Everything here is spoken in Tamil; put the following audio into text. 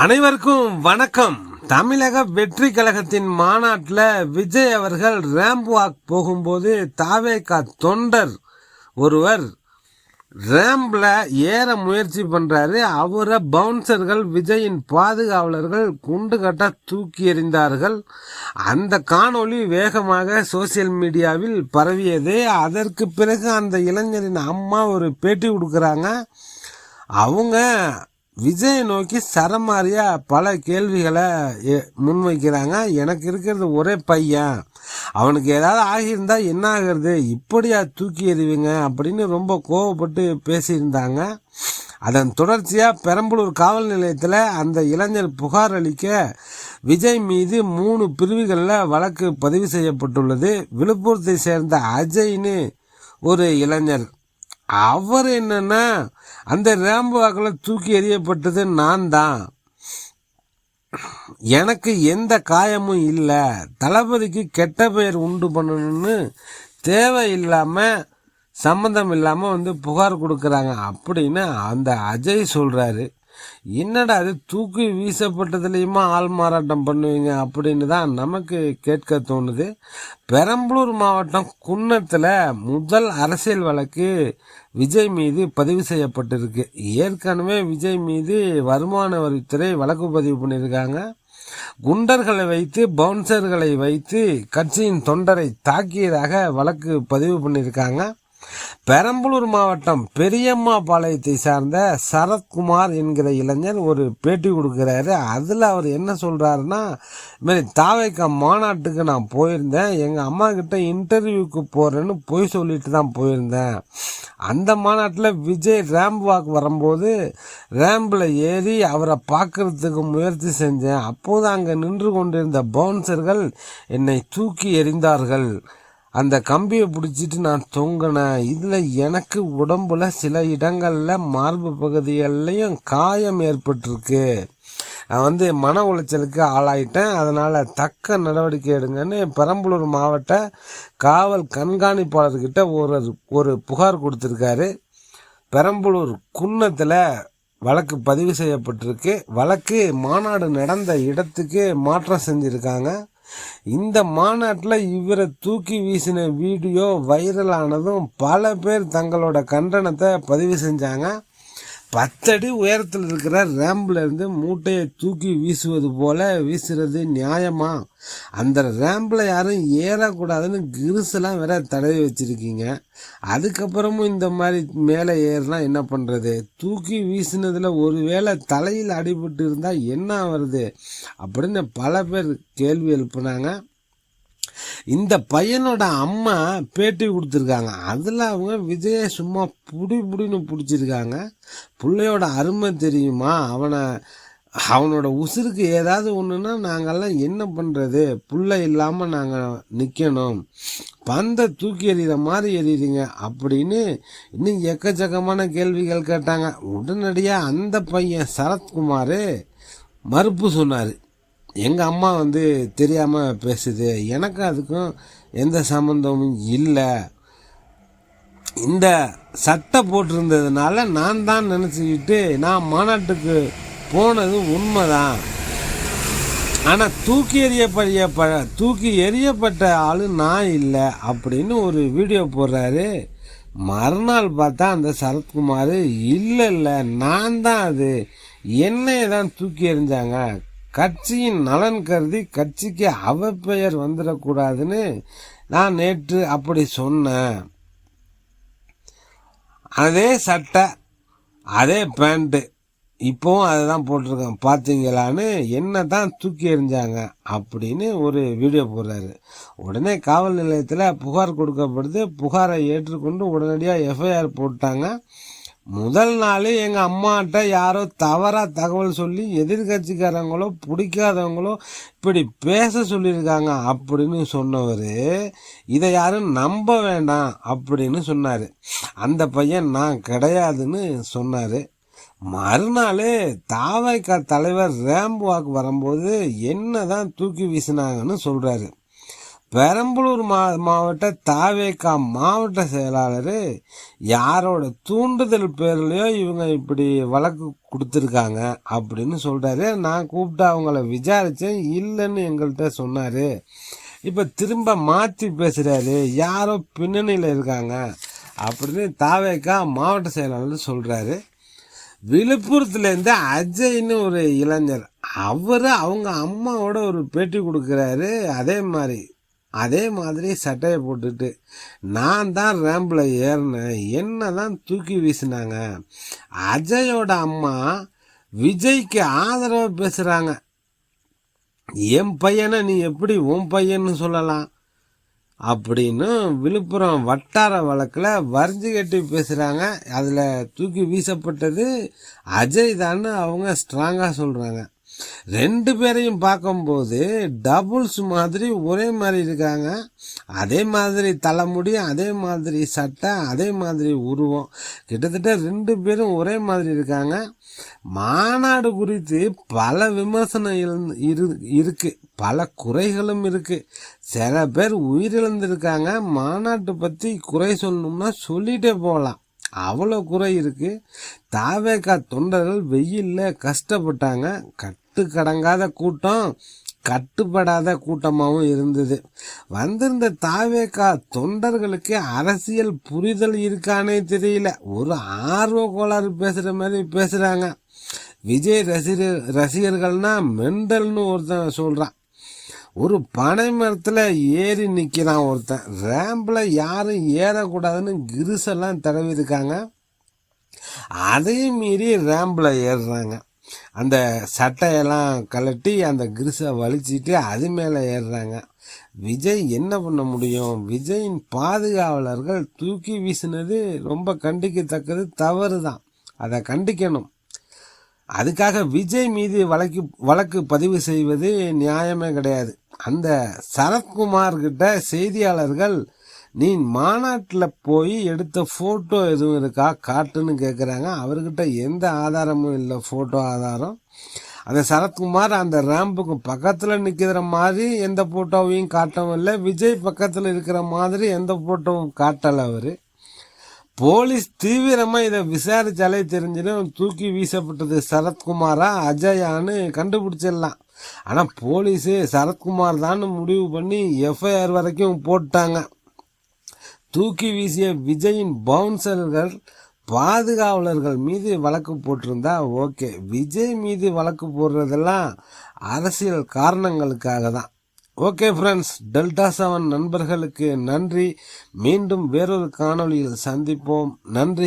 அனைவருக்கும் வணக்கம். தமிழக வெற்றி கழகத்தின் மாநாட்டில் விஜய் அவர்கள் ரேம்ப் வாக் போகும்போது தாவேகா தொண்டர் ஒருவர் ரேம்பில் ஏற முயற்சி பண்றாரு. அவரை பவுன்சர்கள் விஜயின் பாதுகாவலர்கள் குண்டு கட்ட தூக்கி எறிந்தார்கள். அந்த காணொளி வேகமாக சோசியல் மீடியாவில் பரவியது. அதற்கு பிறகு அந்த இளைஞரின் அம்மா ஒரு பேட்டி கொடுக்குறாங்க. அவங்க விஜயை நோக்கி சரமாரியா பல கேள்விகளை முன்வைக்கிறாங்க. எனக்கு இருக்கிறது ஒரே பையன், அவனுக்கு ஏதாவது ஆகியிருந்தா என்ன ஆகிறது, இப்படியா தூக்கி எறிவீங்க அப்படின்னு ரொம்ப கோவப்பட்டு பேசியிருந்தாங்க. அதன் தொடர்ச்சியா பெரம்பலூர் காவல் நிலையத்தில் அந்த இளைஞர் புகார் அளிக்க விஜய் மீது 3 பிரிவுகளில் வழக்கு பதிவு செய்யப்பட்டுள்ளது. விழுப்புரத்தை சேர்ந்த அஜய்னு ஒரு இளைஞர். அவர் என்னன்னா, அந்த ரேம்பு வாக்கில் தூக்கி எறியப்பட்டது நான் தான், எனக்கு எந்த காயமும் இல்லை, தளபதிக்கு கெட்ட பெயர் உண்டு பண்ணணும்னு தேவையில்லாம சம்மந்தம் இல்லாம புகார் கொடுக்கறாங்க அப்படின்னு அந்த அஜய் சொல்றாரு. என்னடா அது, தூக்கி வீசப்பட்டதுலயுமா ஆள் மாறாட்டம் பண்ணுவீங்க அப்படின்னு தான் நமக்கு கேட்க தோணுது. பெரம்பலூர் மாவட்டம் குன்னத்துல முதல் அரசியல் வழக்கு விஜய் மீது பதிவு செய்யப்பட்டிருக்கு. ஏற்கனவே விஜய் மீது வருமான வரித்துறை வழக்கு பதிவு பண்ணியிருக்காங்க. குண்டர்களை வைத்து பவுன்சர்களை வைத்து கட்சியின் தொண்டரை தாக்கியதாக வழக்கு பதிவு பண்ணியிருக்காங்க. பெரம்பலூர் மாவட்டம் பெரியம்மா பாளையத்தை சார்ந்த சரத்குமார் என்கிற இளைஞர் ஒரு பேட்டி கொடுக்கிறாரு. அதில் அவர் என்ன சொல்றாருன்னா, இதுமாரி தாவேகா மாநாட்டுக்கு நான் போயிருந்தேன், எங்கள் அம்மா கிட்ட இன்டர்வியூக்கு போறேன்னு போய் சொல்லிட்டு தான் போயிருந்தேன். அந்த மாநாட்டில் விஜய் ரேம்ப் வாக் வரும்போது ரேம்பில் ஏறி அவரை பார்க்கறதுக்கு முயற்சி செஞ்சேன். அப்போது அங்கே நின்று கொண்டிருந்த பவுன்சர்கள் என்னை தூக்கி எறிந்தார்கள். அந்த கம்பியை பிடிச்சிட்டு நான் தொங்கினேன். இதில் எனக்கு உடம்புல சில இடங்களில் மார்பு பகுதிகள்லையும் காயம் ஏற்பட்டிருக்கு. நான் மன உளைச்சலுக்கு ஆளாயிட்டேன், அதனால் தக்க நடவடிக்கை எடுங்கன்னு பெரம்பலூர் மாவட்ட காவல் கண்காணிப்பாளர்கிட்ட ஒரு புகார் கொடுத்துருக்காரு. பெரம்பலூர் குன்னத்தில் வழக்கு பதிவு செய்யப்பட்டிருக்கு. வழக்கு மாநாடு நடந்த இடத்துக்கு மாற்றம் செஞ்சுருக்காங்க. இந்த மாநாட்டில் இவரை தூக்கி வீசின வீடியோ வைரல் ஆனதும் பல பேர் தங்களோட கண்டனத்தை பதிவு செஞ்சாங்க. 10 அடி உயரத்தில் இருக்கிற ரேம்பில் இருந்து மூட்டையை தூக்கி வீசுவது போல வீசுறது நியாயமா? அந்த ரேம்பில் யாரும் ஏறக்கூடாதுன்னு கிரிசெல்லாம் வேற தடவி வச்சிருக்கீங்க. அதுக்கப்புறமும் இந்த மாதிரி மேலே ஏறினா என்ன பண்ணுறது? தூக்கி வீசினதில் ஒருவேளை தலையில் அடிபட்டு இருந்தால் என்ன வருது அப்படின்னு பல பேர் கேள்வி எழுப்புனாங்க. இந்த பையனோட அம்மா பேட்டி கொடுத்துருக்காங்க. அதில் அவங்க விஜயை சும்மா புடின்னு பிடிச்சிருக்காங்க. பிள்ளையோட அருமை தெரியுமா, அவனோட உசுருக்கு ஏதாவது ஒன்றுனா நாங்கள்லாம் என்ன பண்ணுறது, புள்ள இல்லாமல் நாங்கள் நிற்கணும், பந்தை தூக்கி எறிகிற மாதிரி எறிகிறீங்க அப்படின்னு இன்னும் எக்கச்சக்கமான கேள்விகள் கேட்டாங்க. உடனடியாக அந்த பையன் சரத்குமார் மறுப்பு சொன்னார். எங்கள் அம்மா தெரியாமல் பேசுது, எனக்கு அதுக்கும் எந்த சம்மந்தமும் இல்லை, இந்த சட்டை போட்டிருந்ததுனால நான் தான் நினச்சிக்கிட்டு நான் மாநாட்டுக்கு போனது உண்மைதான், ஆனால் தூக்கி எறியப்பட்ட ஆள் நான் இல்லை அப்படின்னு ஒரு வீடியோ போடுறாரு. மறுநாள் பார்த்தா அந்த சரத்குமார் இல்லை நான் தான், அது என்னையை தான் தூக்கி எறிஞ்சாங்க, கட்சியின் நலன் கருதி கட்சிக்கு அவப்பெயர் வந்துடக்கூடாதுன்னு நான் நேற்று அப்படி சொன்னேன், அதே சட்டை அதே பேண்ட்டு இப்போவும் அதை தான் போட்டிருக்கேன் பார்த்தீங்களான்னு என்ன தான் தூக்கி எறிஞ்சாங்க அப்படின்னு ஒரு வீடியோ போடுறாரு. உடனே காவல் நிலையத்தில் புகார் கொடுக்கப்படுது. புகாரை ஏற்றுக்கொண்டு உடனடியாக எஃப்ஐஆர் போட்டாங்க. முதல் நாள் எங்கள் அம்மாட்ட யாரோ தவறாக தகவல் சொல்லி எதிர்கட்சிக்காரங்களோ பிடிக்காதவங்களோ இப்படி பேச சொல்லியிருக்காங்க அப்படின்னு சொன்னவர் இதை யாரும் நம்ப வேண்டாம் அப்படின்னு சொன்னார். அந்த பையன் நான் கிடையாதுன்னு சொன்னார். மறுநாள் தாவேகா தலைவர் ரேம்ப் வாக் வரும்போது என்ன தான் தூக்கி வீசினாங்கன்னு சொல்கிறாரு. பெரம்பலூர் மாவட்ட தாவேகா மாவட்ட செயலாளர் யாரோட தூண்டுதல் பேர்லயோ இவங்க இப்படி வழக்கு கொடுத்துருக்காங்க அப்படின்னு சொல்றாரு. நான் கூப்பிட்டு அவங்கள விசாரிச்சேன், இல்லைன்னு எங்கள்கிட்ட சொன்னாரு. இப்ப திரும்ப மாத்தி பேசுறாரு, யாரோ பின்னணியில இருக்காங்க அப்படின்னு தாவேகா மாவட்ட செயலாளர் சொல்றாரு. விழுப்புரத்துலேருந்து அஜய்னு ஒரு இளைஞர், அவங்க அம்மாவோட ஒரு பேட்டி கொடுக்குறாரு. அதே மாதிரி சட்டையை போட்டுட்டு, நான் தான் ரேம்பில் ஏறினேன், என்ன தான் தூக்கி வீசினாங்க. அஜயோட அம்மா விஜய்க்கு ஆதரவு பேசுகிறாங்க. என் பையனை நீ எப்படி உன் பையன்னு சொல்லலாம் அப்படின்னு விழுப்புரம் வட்டார வழக்கில் வரிஞ்சு கட்டி பேசுகிறாங்க. அதில் தூக்கி வீசப்பட்டது அஜய் தான் அவங்க ஸ்ட்ராங்காக சொல்கிறாங்க. ரெண்டு பேரையும் பார்க்கும்போது டபுள்ஸ் மாதிரி ஒரே மாதிரி இருக்காங்க. அதே மாதிரி தலைமுடி, அதே மாதிரி சட்டை, அதே மாதிரி உருவம், கிட்டத்தட்ட ரெண்டு பேரும் ஒரே மாதிரி இருக்காங்க. மாநாடு குறித்து பல விமர்சனம் இருக்கு, பல குறைகளும் இருக்கு. சில பேர் உயிரிழந்திருக்காங்க. மாநாட்டு பற்றி குறை சொல்லணும்னா சொல்லிட்டே போகலாம், அவ்வளோ குறை இருக்கு. தாவேகா தொண்டர்கள் வெயில்ல கஷ்டப்பட்டாங்க. கட்டுக்கடங்காத கூட்டம், கட்டுப்படாத கூட்டமாகவும் இருந்தது. வந்திருந்த தாவேகா தொண்டர்களுக்கு அரசியல் புரிதல் இருக்கானே தெரியல, ஒரு ஆர்வ கோளாறு பேசுற மாதிரி பேசுறாங்க. விஜய் ரசிகர்கள்னா மெண்டல்னு ஒருத்தன் சொல்றான். ஒரு பனை மரத்துல ஏறி நிக்கிறான் ஒருத்தன். ரேம்பில் யாரும் ஏறக்கூடாதுன்னு கிரிசெல்லாம் தடவி இருக்காங்க. அதையும் மீறி ரேம்பில் ஏறுறாங்க. அந்த சட்டையெல்லாம் கலட்டி அந்த கிரிசை வலிச்சிட்டு அது மேலே ஏறுறாங்க. விஜய் என்ன பண்ண முடியும்? விஜயின் பாதுகாவலர்கள் தூக்கி வீசினது ரொம்ப கண்டிக்கத்தக்கது, தவறு தான், அதை கண்டிக்கணும். அதுக்காக விஜய் மீது வழக்கு பதிவு செய்வது நியாயமே கிடையாது. அந்த சரத்குமார் கிட்ட செய்தியாளர்கள், நீ மாநாட்டில் போய் எடுத்த ஃபோட்டோ எதுவும் இருக்கா காட்டுன்னு கேட்குறாங்க. அவர்கிட்ட எந்த ஆதாரமும் இல்லை, ஃபோட்டோ ஆதாரம். அந்த சரத்குமார் அந்த ரேம்புக்கு பக்கத்தில் நிற்கிற மாதிரி எந்த ஃபோட்டோவையும் காட்டவும் இல்லை. விஜய் பக்கத்தில் இருக்கிற மாதிரி எந்த ஃபோட்டோவும் காட்டலை அவர். போலீஸ் தீவிரமாக இதை விசாரிச்சாலே தெரிஞ்சிடும் தூக்கி வீசப்பட்டது சரத்குமாரா அஜயான்னு கண்டுபிடிச்சிடலாம். ஆனால் போலீஸு சரத்குமார் தான் முடிவு பண்ணி எஃப்ஐஆர் வரைக்கும் போட்டாங்க. தூக்கி வீசிய விஜயின் பவுன்சர்கள் பாதுகாவலர்கள் மீது வழக்கு போட்டிருந்தா ஓகே. விஜய் மீது வழக்கு போடுறதெல்லாம் அரசியல் காரணங்களுக்காக தான். ஓகே ஃப்ரெண்ட்ஸ், டெல்டா 7 நண்பர்களுக்கு நன்றி. மீண்டும் வேறொரு காணொளியில் சந்திப்போம். நன்றி.